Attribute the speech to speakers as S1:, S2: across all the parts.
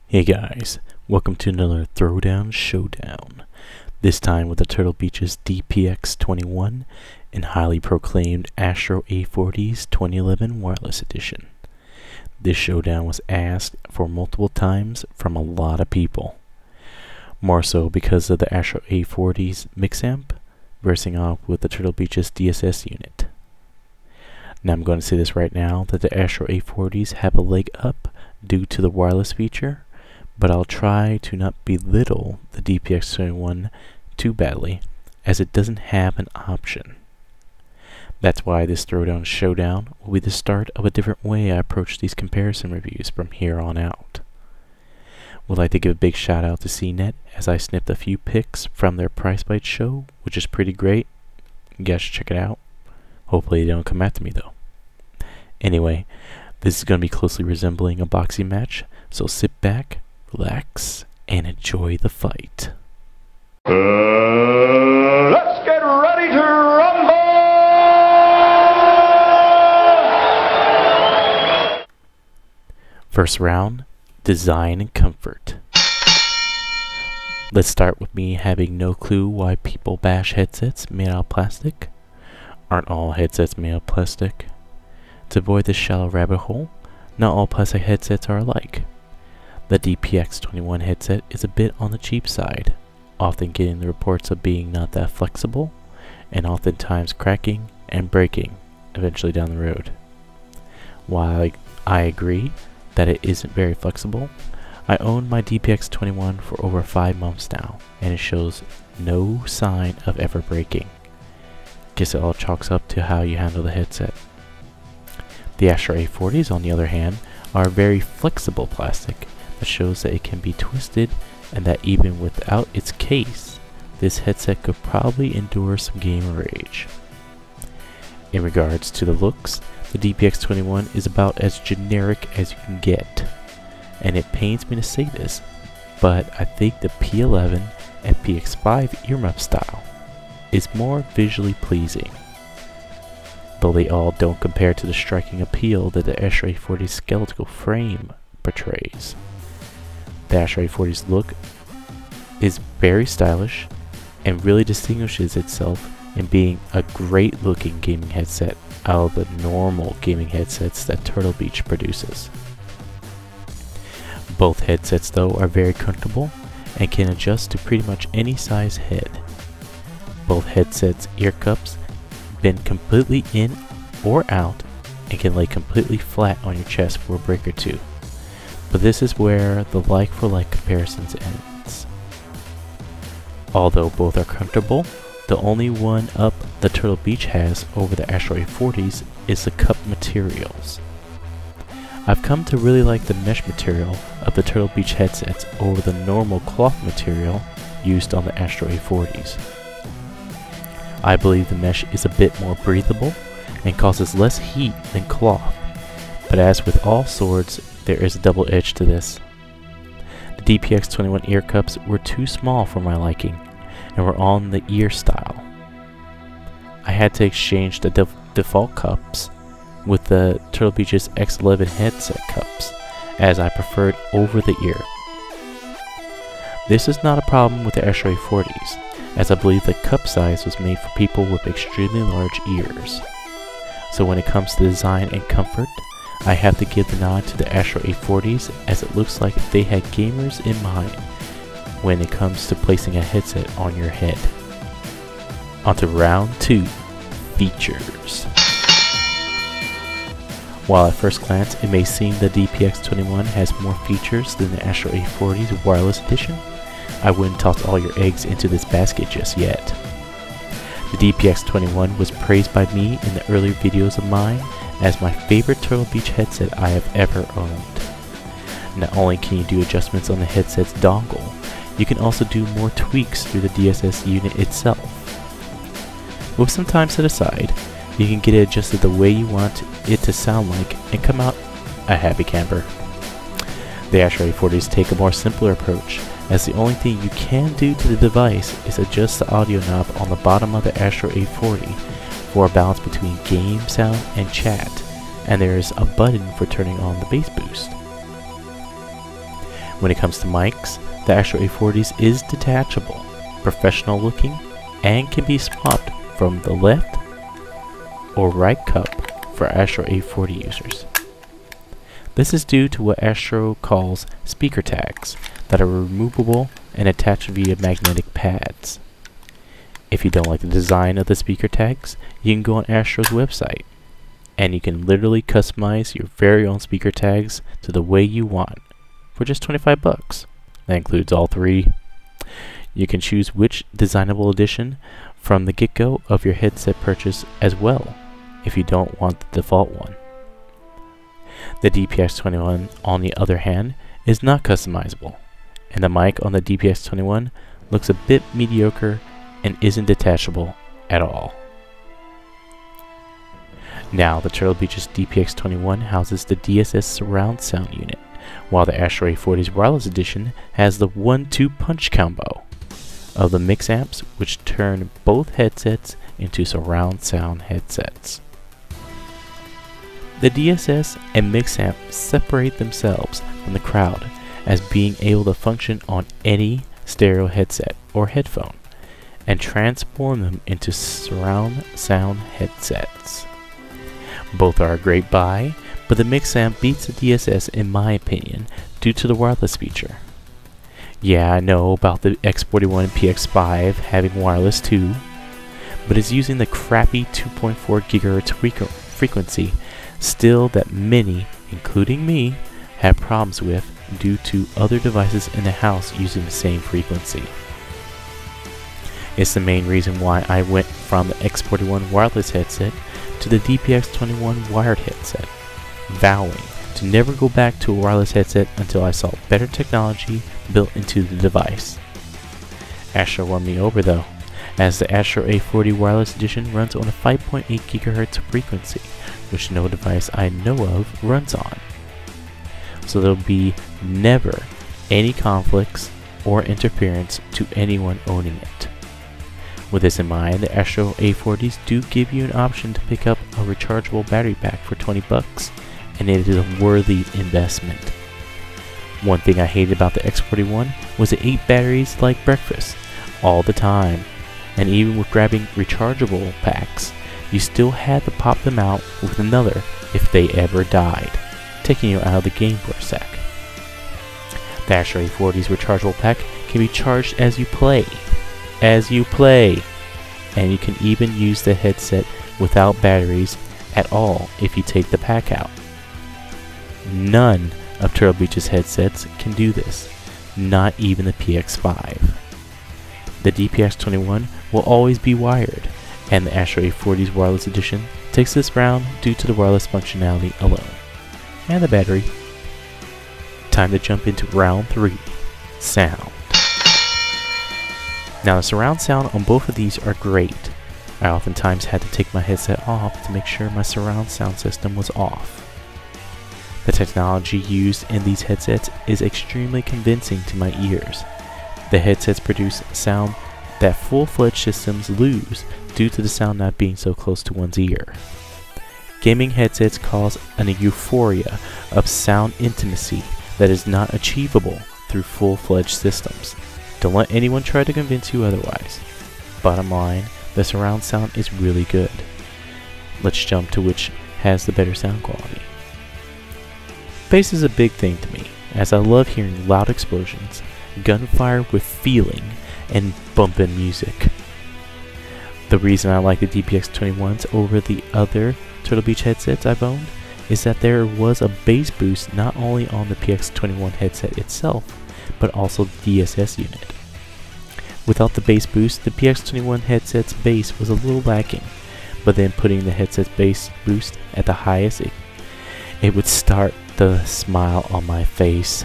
S1: Hey guys, welcome to another Throwdown Showdown, this time with the Turtle Beach's DPX21 and highly proclaimed Astro A40's 2011 Wireless Edition. This showdown was asked for multiple times from a lot of people, more so because of the Astro A40's mix amp versing off with the Turtle Beach's DSS unit. Now I'm going to say this right now that the Astro A40s have a leg up due to the wireless feature, but I'll try to not belittle the DPX21 too badly, as it doesn't have an option. That's why this Throwdown Showdown will be the start of a different way I approach these comparison reviews from here on out. Would like to give a big shout out to CNET, as I snipped a few pics from their Price Bite show, which is pretty great. You guys should check it out. Hopefully they don't come after me though. Anyway, this is going to be closely resembling a boxing match, so sit back, relax, and enjoy the fight.
S2: Let's get ready to rumble!
S1: First round, design and comfort. Let's start with me having no clue why people bash headsets made out of plastic. Aren't all headsets made out of plastic? To avoid this shallow rabbit hole, not all plastic headsets are alike. The DPX21 headset is a bit on the cheap side, often getting the reports of being not that flexible, and oftentimes cracking and breaking eventually down the road. While I agree that it isn't very flexible, I own my DPX21 for over 5 months now, and it shows no sign of ever breaking. Guess it all chalks up to how you handle the headset. The Astro A40s, on the other hand, are very flexible plastic that shows that it can be twisted, and that even without its case, this headset could probably endure some gamer rage. In regards to the looks, the DPX21 is about as generic as you can get, and it pains me to say this, but I think the P11 and PX5 earmuff style is more visually pleasing, though they all don't compare to the striking appeal that the Astro A40's skeletal frame portrays. The Astro A40's look is very stylish and really distinguishes itself in being a great looking gaming headset out of the normal gaming headsets that Turtle Beach produces. Both headsets though are very comfortable and can adjust to pretty much any size head. Both headsets' ear cups bend completely in or out and can lay completely flat on your chest for a break or two. But this is where the like for like comparisons ends. Although both are comfortable, the only one up the Turtle Beach has over the Astro A40s is the cup materials. I've come to really like the mesh material of the Turtle Beach headsets over the normal cloth material used on the Astro A40s. I believe the mesh is a bit more breathable and causes less heat than cloth, but as with all swords, there is a double edge to this. The DPX21 ear cups were too small for my liking and were on the ear style. I had to exchange the default cups with the Turtle Beach's X11 headset cups, as I preferred over the ear. This is not a problem with the Astro A40s, as I believe the cup size was made for people with extremely large ears. So when it comes to design and comfort, I have to give the nod to the Astro A40s, as it looks like they had gamers in mind when it comes to placing a headset on your head. Onto round 2, features. While at first glance it may seem the DPX21 has more features than the Astro A40's Wireless Edition, I wouldn't toss all your eggs into this basket just yet. The DPX21 was praised by me in the earlier videos of mine as my favorite Turtle Beach headset I have ever owned. Not only can you do adjustments on the headset's dongle, you can also do more tweaks through the DSS unit itself. With some time set aside, you can get it adjusted the way you want it to sound like and come out a happy camper. The Astro A40s take a more simpler approach, as the only thing you can do to the device is adjust the audio knob on the bottom of the Astro A40 for a balance between game sound and chat, and there is a button for turning on the bass boost. When it comes to mics, the Astro A40s is detachable, professional looking, and can be swapped from the left or right cup for Astro A40 users. This is due to what Astro calls speaker tags that are removable and attached via magnetic pads. If you don't like the design of the speaker tags, you can go on Astro's website and you can literally customize your very own speaker tags to the way you want for just 25 bucks. That includes all three. You can choose which designable edition from the get-go of your headset purchase as well, if you don't want the default one. The DPX21, on the other hand, is not customizable, and the mic on the DPX21 looks a bit mediocre and isn't detachable at all. Now, the Turtle Beach's DPX21 houses the DSS surround sound unit, while the Astro A40's wireless edition has the 1-2 punch combo of the mix amps, which turn both headsets into surround sound headsets. The DSS and mix amp separate themselves from the crowd as being able to function on any stereo headset or headphone and transform them into surround sound headsets. Both are a great buy, but the mix amp beats the DSS in my opinion due to the wireless feature. Yeah, I know about the X41 and PX5 having wireless too, but it's using the crappy 2.4 GHz frequency still that many, including me, have problems with due to other devices in the house using the same frequency. It's the main reason why I went from the X41 wireless headset to the DPX21 wired headset, vowing to never go back to a wireless headset until I saw better technology built into the device. Astro won me over though, as the Astro A40 wireless edition runs on a 5.8 GHz frequency, which no device I know of runs on. So there'll be never any conflicts or interference to anyone owning it. With this in mind, the Astro A40s do give you an option to pick up a rechargeable battery pack for 20 bucks, and it is a worthy investment. One thing I hated about the X41 was it ate batteries like breakfast all the time, and even with grabbing rechargeable packs, you still had to pop them out with another if they ever died, taking you out of the game for a sec. The Astro A40's rechargeable pack can be charged as you play, and you can even use the headset without batteries at all if you take the pack out. None of Turtle Beach's headsets can do this, not even the PX5. The DPX21 will always be wired, and the Astro A40's wireless edition takes this round due to the wireless functionality alone, and the battery. Time to jump into round 3, sound. Now the surround sound on both of these are great. I oftentimes had to take my headset off to make sure my surround sound system was off. The technology used in these headsets is extremely convincing to my ears. The headsets produce sound that full-fledged systems lose due to the sound not being so close to one's ear. Gaming headsets cause an euphoria of sound intimacy that is not achievable through full-fledged systems. Don't let anyone try to convince you otherwise. Bottom line, the surround sound is really good. Let's jump to which has the better sound quality. Bass is a big thing to me, as I love hearing loud explosions, gunfire with feeling, and bumpin' music. The reason I like the DPX21s over the other Turtle Beach headsets I've owned is that there was a bass boost not only on the PX21 headset itself, but also the DSS unit. Without the bass boost, the PX21 headset's bass was a little lacking, but then putting the headset's bass boost at the highest, it would start the smile on my face.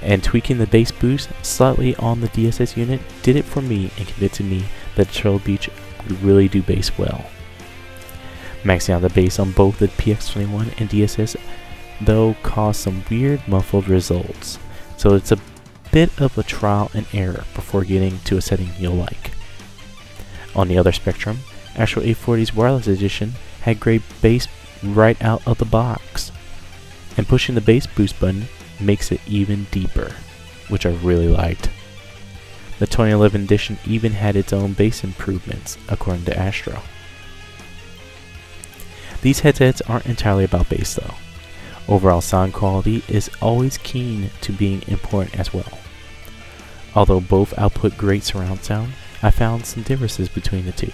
S1: And tweaking the bass boost slightly on the DSS unit did it for me and convincing me that Turtle Beach would really do bass well. Maxing out the bass on both the PX21 and DSS though caused some weird muffled results, so it's a bit of a trial and error before getting to a setting you'll like. On the other spectrum, Astro A40's wireless edition had great bass right out of the box, and pushing the bass boost button makes it even deeper, which I really liked. The 2011 edition even had its own bass improvements, according to Astro. These headsets aren't entirely about bass though. Overall sound quality is always keen to being important as well. Although both output great surround sound, I found some differences between the two.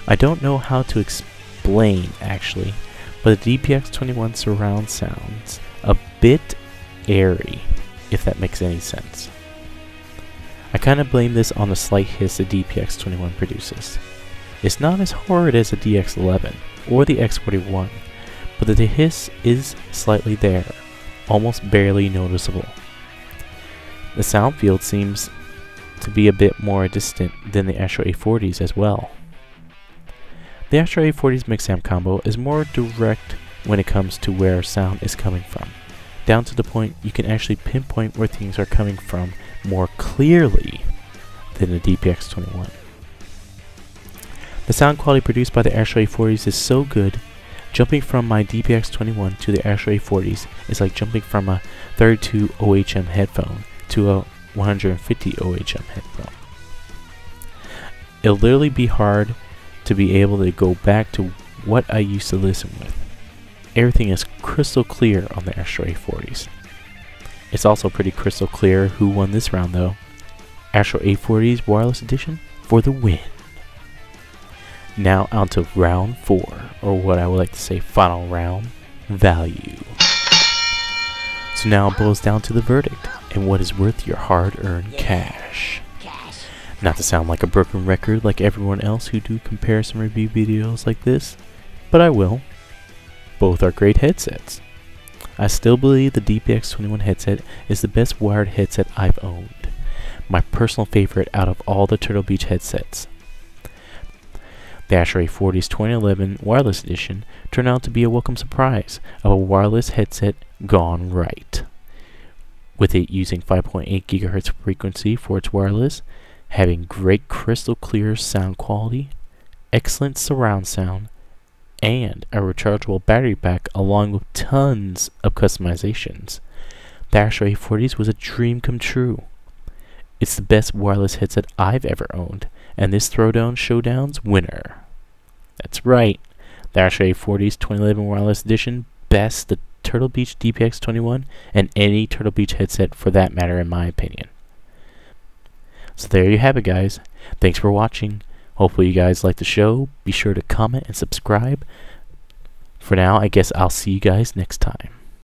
S1: I don't know how to explain actually, but the DPX21 surround sounds a bit airy, if that makes any sense. I kinda blame this on the slight hiss the DPX21 produces. It's not as horrid as the DX11 or the X41, but the hiss is slightly there, almost barely noticeable. The sound field seems to be a bit more distant than the Astro A40's as well. The Astro A40's mix amp combo is more direct when it comes to where sound is coming from, down to the point you can actually pinpoint where things are coming from more clearly than the DPX21. The sound quality produced by the Astro A40's is so good, jumping from my DPX21 to the Astro A40's is like jumping from a 32 OHM headphone to a 150 OHM headphone. It'll literally be hard to be able to go back to what I used to listen with. Everything is crystal clear on the Astro A40's. It's also pretty crystal clear who won this round though. Astro A40's wireless edition for the win. Now on to round 4, or what I would like to say final round, value. So now it boils down to the verdict, and what is worth your hard-earned cash. Not to sound like a broken record like everyone else who do comparison review videos like this, but I will. Both are great headsets. I still believe the DPX21 headset is the best wired headset I've owned. My personal favorite out of all the Turtle Beach headsets. The Astro A40's 2011 wireless edition turned out to be a welcome surprise of a wireless headset gone right. With it using 5.8 GHz frequency for its wireless, having great crystal clear sound quality, excellent surround sound, and a rechargeable battery pack along with tons of customizations, the Astro A40's was a dream come true. It's the best wireless headset I've ever owned, and this Throwdown Showdown's winner. That's right, the Astro A40's 2011 wireless edition bests the Turtle Beach DPX21 and any Turtle Beach headset for that matter in my opinion. So there you have it guys. Thanks for watching. Hopefully you guys like the show. Be sure to comment and subscribe. For now, I guess I'll see you guys next time.